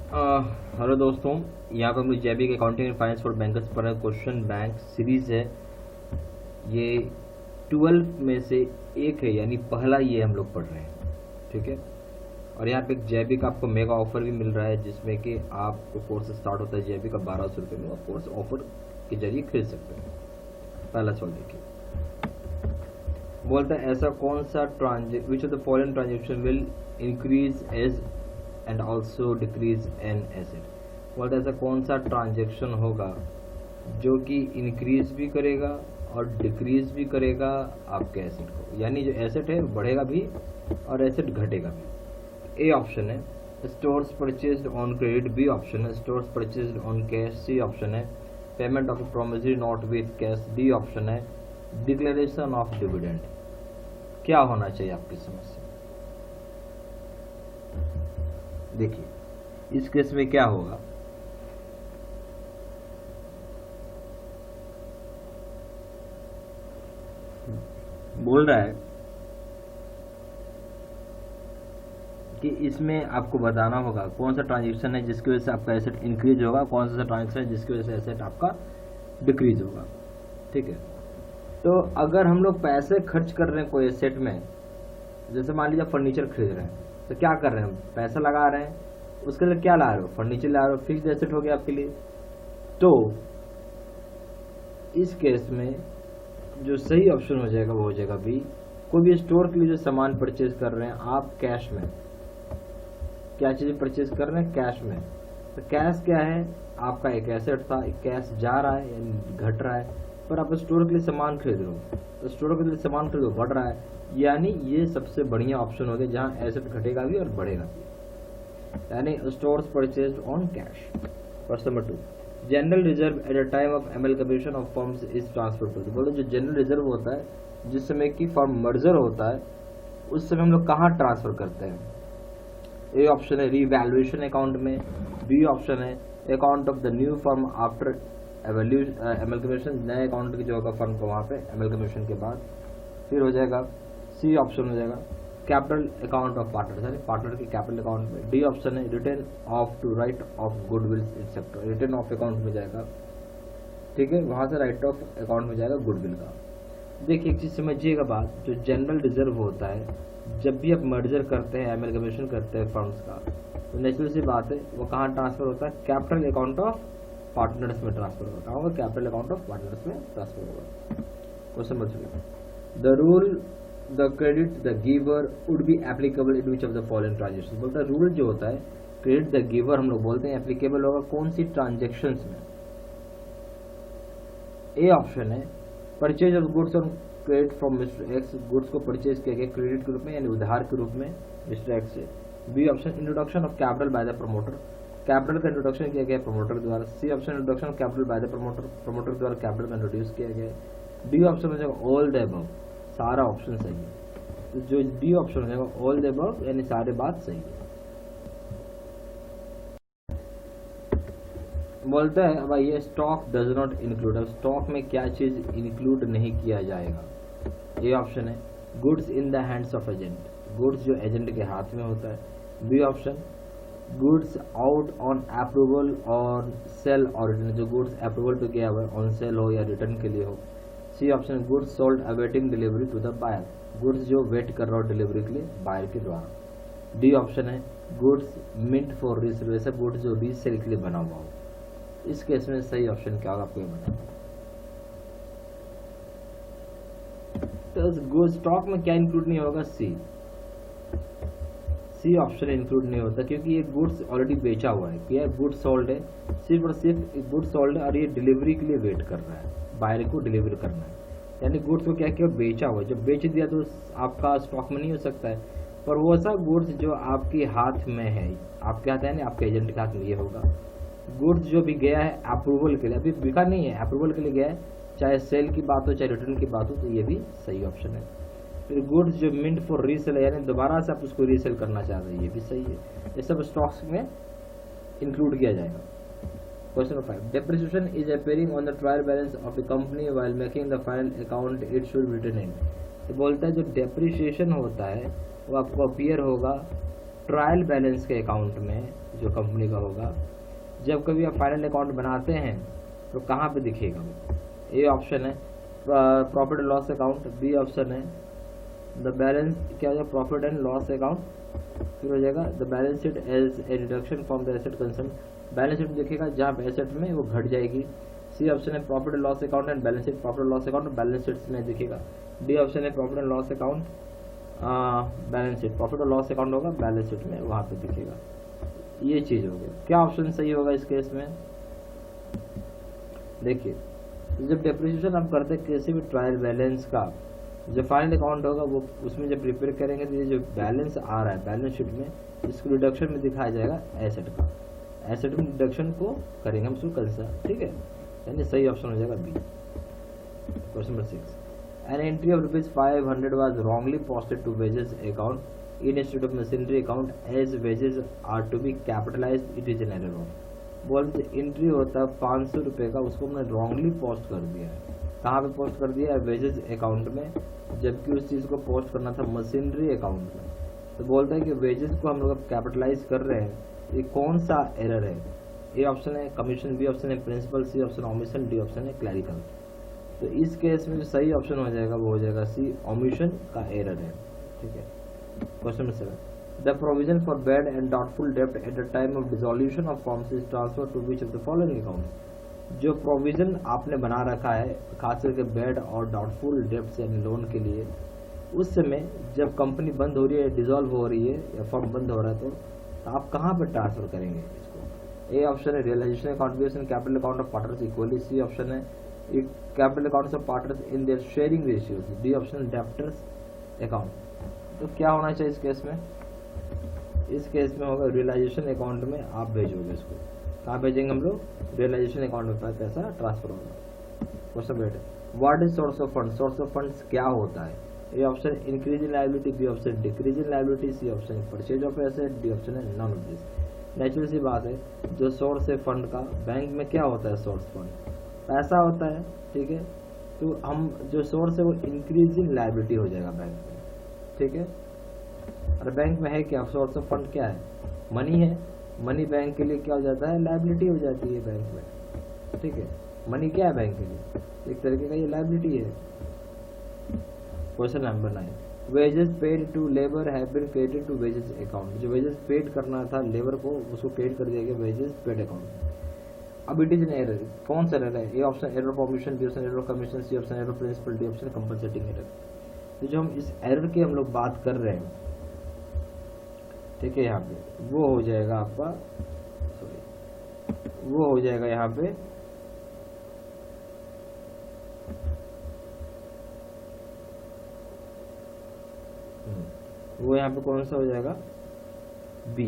Hello दोस्तों, यहाँ पर हम लोग जेबी के accounting and finance for bankers पर क्वेश्चन बैंक सीरीज है। ये 12 में से एक है, यानी पहला ये हम लोग पढ़ रहे हैं। ठीक है। और यहाँ पे एक जेबी का आपको मेगा ऑफर भी मिल रहा है, जिसमें कि आपको कोर्स स्टार्ट होता है जेबी का 1200 रुपये में, और कोर्स ऑफर के जरिए खरीद सकते हैं। पहला सवाल देखिए, बोलता है ऐसा कौन सा which of the following transaction will increase as and also decrease an asset. बोलता है ऐसा कौन सा ट्रांजेक्शन होगा जो कि इंक्रीज भी करेगा और डिक्रीज भी करेगा आपके एसेट को, यानी जो एसेट है बढ़ेगा भी और एसेट घटेगा भी। ए ऑप्शन है stores purchased on credit, B option है stores purchased on cash, C option है payment of promissory note with cash, D option है डिक्लेरेशन ऑफ डिविडेंड। क्या होना चाहिए आपकी समस्या? देखिए इस केस में क्या होगा, बोल रहा है कि इसमें आपको बताना होगा कौन सा ट्रांजेक्शन है जिसकी वजह से आपका एसेट इंक्रीज होगा, कौन सा ट्रांजेक्शन है जिसकी वजह से एसेट आपका डिक्रीज होगा। ठीक है। तो अगर हम लोग पैसे खर्च कर रहे हैं कोई एसेट में, जैसे मान लीजिए फर्नीचर खरीद रहे हैं, तो क्या कर रहे हैं, पैसा लगा रहे हैं, उसके लिए क्या ला रहे हो, फर्नीचर ला रहे हो, फिक्स्ड एसेट हो गया आपके लिए। तो इस केस में जो सही ऑप्शन हो जाएगा वो हो जाएगा बी। कोई भी स्टोर के लिए जो सामान परचेज कर रहे हैं आप कैश में, क्या चीज परचेज कर रहे हैं कैश में, तो कैश क्या है आपका एक एसेट था, कैश जा रहा है यानी घट रहा है, पर आप स्टोर के लिए सामान खरीद रहे हो, तो स्टोर के लिए सामान खरीदो बढ़ रहा है, यानी ये सबसे बढ़िया ऑप्शन हो गया जहां एसेट घटेगा भी और बढ़ेगा भी, यानी stores purchased on cash. Question number 2, general reserve at a time of amalgamation of firms is transfer to. बोलो जो जनरल रिजर्व होता है जिस समय की फर्म मर्जर होता है उस समय हम लोग कहाँ ट्रांसफर करते हैं? ए ऑप्शन है रीवैल्यूएशन अकाउंट में, बी ऑप्शन है account of the new firm after amalgamation, नए अकाउंट की जो होगा फर्म को वहाँ पे एमलगमेशन के बाद, फिर हो जाएगा सी ऑप्शन हो जाएगा कैपिटल अकाउंट ऑफ पार्टनर, यानी पार्टनर के कैपिटल अकाउंट में। डी ऑप्शन है return of to write off goodwill except, return of account में जाएगा। ठीक है, वहां से राइट ऑफ अकाउंट में जाएगा गुडविल का। देखिए एक चीज समझिएगा बात, जो जनरल रिजर्व होता है जब भी आप मर्जर करते हैं एमलगमेशन करते हैं फर्म्स का, तो नेचुरल सी बात है वो कहाँ ट्रांसफर होता है, कैपिटल अकाउंट ऑफ पार्टनर्स में ट्रांसफर होता होगा, कैपिटल अकाउंट ऑफ पार्टनर्स में ट्रांसफर होगा। Question number 3, the rule the credit the giver would be applicable in which of the following transaction. बोलता है रूल जो होता है क्रेडिट द गिवर हम लोग बोलते हैं एप्लीकेबल होगा कौन सी ट्रांजेक्शन में? ए ऑप्शन है purchase of goods on credit from mister x, goods को परचेज किया गया क्रेडिट के रूप में यानी उधार के रूप में मिस्टर एक्स से। B option introduction of capital by the promoter, capital का इंट्रोडक्शन किया गया प्रमोटर द्वारा। C option introduction of capital by the promoter, promoter द्वारा कैपिटल में इंट्रोड्यूस किया गया। डी ऑप्शन हो जाएगा ऑल द अबव, सारा ऑप्शन सही है। तो जो डी ऑप्शन हो जाएगा ऑल द अबव यानी सारे बात सही है। बोलता है भाई ये स्टॉक डज नॉट इंक्लूड, अब स्टॉक में क्या चीज इंक्लूड नहीं किया जाएगा? ये ऑप्शन है goods in the hands of agent, goods जो एजेंट के हाथ में होता है। B option goods out on approval on sale और रिटर्न, जो गुड्स अप्रूवल पे गया हुआ है ऑन सेल हो या रिटर्न के लिए हो। C option goods sold awaiting delivery to the buyer, goods जो वेट कर रहा हो डिलीवरी के लिए बायर के द्वारा। डी ऑप्शन है गुड्स मिंट फॉर रीसेल, वैसे गुड्स जो रीसेल के लिए बना हुआ हो। इस केस में सही ऑप्शन क्या होगा आपको ये बताना। तो स्टॉक में क्या इंक्लूड नहीं होगा? सी ऑप्शन इंक्लूड नहीं होता क्योंकि ये गुड्स ऑलरेडी बेचा हुआ है, क्या गुड्स सोल्ड है, सिर्फ और सिर्फ गुड्स सोल्ड है और ये डिलीवरी के लिए वेट कर रहा है, बायर को डिलीवर करना है, यानी गुड्स को क्या किया बेचा हुआ है। जब बेच दिया तो आपका स्टॉक में नहीं हो सकता है, पर वो सा गुड्स जो आपके हाथ में है, आपके हाथ है ना आपके एजेंट के हाथ में, ये होगा गुड्स जो भी गया है अप्रूवल के लिए, अभी बिका नहीं है अप्रूवल के लिए गया है, चाहे सेल की बात हो चाहे रिटर्न की बात हो, तो ये भी सही ऑप्शन है। फिर गुड्स जो मिंट फॉर रीसेल है यानी दोबारा से आप उसको रीसेल करना चाहते हैं, ये भी सही है। ये सब स्टॉक्स में इंक्लूड किया जाएगा। Question number 5, depreciation is appearing on the trial balance of the company while making the final account it should be written in. तो बोलता है जो डेप्रिसिएशन होता है वो आपको अपीयर होगा ट्रायल बैलेंस के अकाउंट में जो कंपनी का होगा, जब कभी आप फाइनल अकाउंट बनाते हैं तो कहाँ पे दिखेगा वो? ए ऑप्शन है profit and loss account, B option है द बैलेंस क्या हो जाएगा प्रॉफिट एंड लॉस अकाउंट, फिर हो जाएगा the balance sheet as a deduction from the asset concern, balance sheet दिखेगा जहाँ पे एसेट में वो घट जाएगी। सी ऑप्शन है profit and loss account and balance sheet, profit and loss account balance sheet में दिखेगा। डी ऑप्शन है profit and loss account balance sheet, profit और लॉस अकाउंट होगा बैलेंस शीट में वहाँ पे दिखेगा। ये चीज हो गया। क्या ऑप्शन सही होगा इस केस में? देखिए जब डेप्रिसिएशन हम करते हैं किसी भी ट्रायल बैलेंस का, जो फाइनल अकाउंट होगा वो उसमें जब प्रिपेयर करेंगे तो ये जो बैलेंस आ रहा है बैलेंस शीट में, इसको रिडक्शन में दिखाया जाएगा एसेट का, एसेट में डिडक्शन को करेंगे हम उसको कंसर्न, ठीक है, यानी सही ऑप्शन हो जाएगा B. Question number 6, an entry of ₹500 was wrongly posted to wages account in institute of machinery account as wages are to be capitalised, it is an error of. बोलते एंट्री होता है 500 रुपये का, उसको हमने रॉन्गली पोस्ट कर दिया है। कहाँ पे पोस्ट कर दिया है? वेजेस अकाउंट में, जबकि उस चीज़ को पोस्ट करना था मशीनरी अकाउंट में। तो बोलता है कि वेजेस को हम लोग कैपिटलाइज कर रहे हैं, ये कौन सा एरर है? ए ऑप्शन है कमीशन, बी ऑप्शन है principle, C option omission, D option है क्लैरिकल। तो इस केस में जो सही ऑप्शन हो जाएगा वो हो जाएगा सी, ओमिशन का एरर है, ठीक है। Question number 7, the provision for bad and doubtful डेब्ट at the time of dissolution of firms is transfer to which of the following accounts. जो प्रोविजन आपने बना रखा है खास करके बैड और डाउटफुल डेब्ट यानी लोन के लिए, उस समय जब कंपनी बंद हो रही है, डिसॉल्व हो रही है या फर्म बंद हो रहा है, तो आप कहाँ पर ट्रांसफर करेंगे इसको? ए ऑप्शन है realisation account, B option capital account of partners equally, C option है capital accounts of partners in their sharing ratios, D option debtors account. तो क्या होना चाहिए इस केस में? इस केस में होगा रियलाइजेशन अकाउंट में आप भेजोगे इसको। कहाँ भेजेंगे हम लोग? रियलाइजेशन अकाउंट में पैसा ट्रांसफर होगा। Question 8, what is source of fund? Source of funds क्या होता है? A option increase in liability, B option decrease in liability, C option purchase of asset, D option है नॉन ऑफ दिस। नेचुरल सी बात है, जो source है fund का, बैंक में क्या होता है? सोर्स फंड पैसा होता है, ठीक है। तो हम जो सोर्स है वो इंक्रीज इन लायबिलिटी हो जाएगा बैंक में, ठीक है। और बैंक में है क्या? सोर्स ऑफ फंड क्या है? मनी है। मनी बैंक के लिए क्या हो जाता है? लायबिलिटी हो जाती है बैंक में, ठीक है। मनी क्या है बैंक के लिए? एक तरीके का ये लायबिलिटी है। Question number 9, wages paid to labour have been credited to wages account. जो वेजेस पेड करना था लेबर को, उसको क्रेडिट कर दिया गया वेजेस पेड अकाउंट। अब इट इज एन एरर, कौन सा एरर है? A option error of omission, B option error of commission, C option error of principle, D option compensating error. तो जो हम इस एरर की हम लोग बात कर रहे हैं, ठीक है, यहाँ पे वो हो जाएगा आपका, सॉरी वो हो जाएगा यहाँ पे वो यहाँ पे कौन सा हो जाएगा? बी,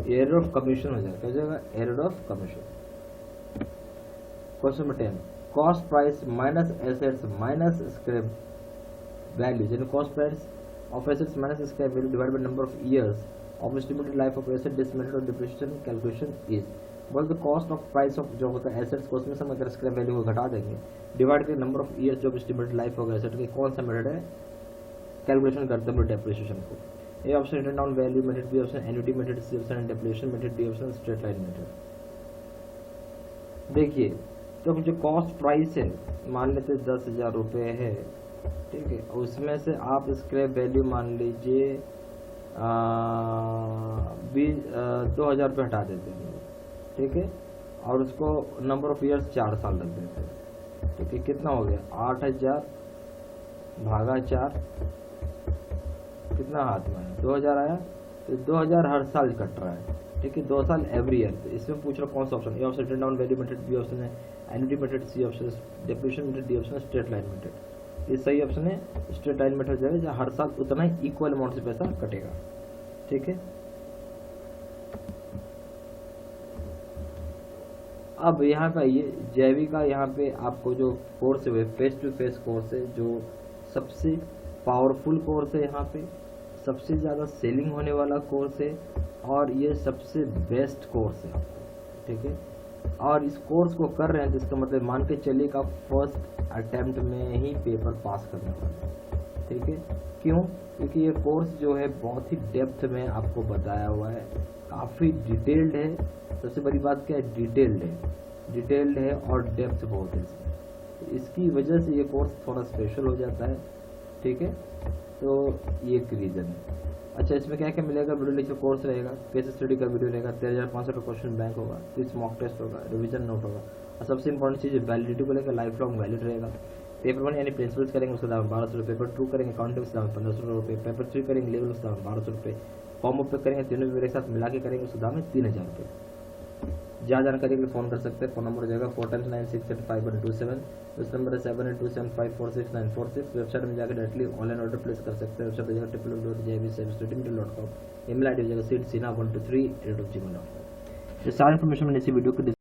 एरर ऑफ कमीशन हो जाएगा। क्या हो जाएगा? Error of commission. Question number 10, cost price minus assets minus scrap value, यानी cost price of assets minus scrap value divided by number of years of estimated life of asset, this method of depreciation calculation is. बोल the cost of price of जो होता है assets को, उसमें से हम अगर स्क्रैप वैल्यू को घटा देंगे, डिवाइड करके नंबर ऑफ इयर्स जो एस्टिमेटेड लाइफ होगा एसेट की, कौन सा मेथड है कैलकुलेशन करते हैं डेप्रिसिएशन को? A option written down value method, B option annuity method, C option depreciation method, D option straight line method. देखिए तो जो कॉस्ट प्राइस है मान लेते 10,000 रुपये है, ठीक है, उसमें से आप स्क्रैप वैल्यू मान लीजिए 2,000 रुपये हटा देते हैं, ठीक है, और उसको नंबर ऑफ ईयर्स 4 साल रख देते हैं, ठीक है। कितना हो गया? 8,000 भागा 4, कितना हाथ में है? 2,000 आया। तो 2,000 हर साल कट रहा है, ठीक है, 2 साल एवरी ईयर। तो इसमें पूछ रहा कौन सा option? A option written down value method, B option है annuity method, C option depreciation method, D option straight line method. ये सही ऑप्शन है स्ट्रेट लाइन मेथड हो जाएगा, जहाँ हर साल उतना ही इक्वल अमाउंट से पैसा कटेगा, ठीक है। अब यहाँ पे आइए, जैविक का यहाँ पे आपको जो कोर्स है फेस टू फेस कोर्स है, जो सबसे पावरफुल कोर्स है, यहाँ पे सबसे ज़्यादा सेलिंग होने वाला कोर्स है, और ये सबसे बेस्ट कोर्स है आपको, ठीक है। और इस कोर्स को कर रहे हैं तो इसका मतलब मान के चलिए कि आप फर्स्ट अटेम्प्ट में ही पेपर पास करने वाले हैं, ठीक है, क्यों? क्योंकि ये कोर्स जो है बहुत ही डेप्थ में आपको बताया हुआ है, काफ़ी डिटेल्ड है। सबसे बड़ी बात क्या है, डिटेल्ड है और डेप्थ बहुत है इसमें। इसकी वजह से ये कोर्स थोड़ा स्पेशल हो जाता है, ठीक है। तो ये एक रीज़न है। अच्छा, इसमें क्या क्या मिलेगा? वीडियो लेक्चर कोर्स रहेगा, केस स्टडी का वीडियो रहेगा, 13,500 का क्वेश्चन बैंक होगा, 30 मॉक टेस्ट होगा, रिवीजन नोट होगा, और सबसे इंपॉर्टेंट चीज़ वैलिडिटी को लेकर लाइफ लॉन्ग वैलिड रहेगा। पेपर 1 यानी प्रिंसिपल्स करेंगे उसका दाम 1200 रुपये, पेपर 2 करेंगे अकाउंटिंग उसका दाम 1500 रुपये, पेपर 3 करेंगे लीगल उसका दाम 1200 रुपये, फॉर्म अप करेंगे तीनों पेपर एक साथ मिला के करेंगे उसका दाम है 3000 रुपये। ज़्यादा जानकारी के लिए फ़ोन कर सकते हैं। फ़ोन नंबर हो जाएगा 499685127, उस नंबर है 7827546946। वेबसाइट में जाकर डायरेक्टली ऑनलाइन ऑर्डर प्लेस कर सकते हैं। वेबसाइट हो जाएगा www.jbservicestudymiddle.com। ईमेल आई डी हो जाएगा seedsina123@gmail.com। ये सारी इन्फॉर्मेशन मैंने इसी वीडियो को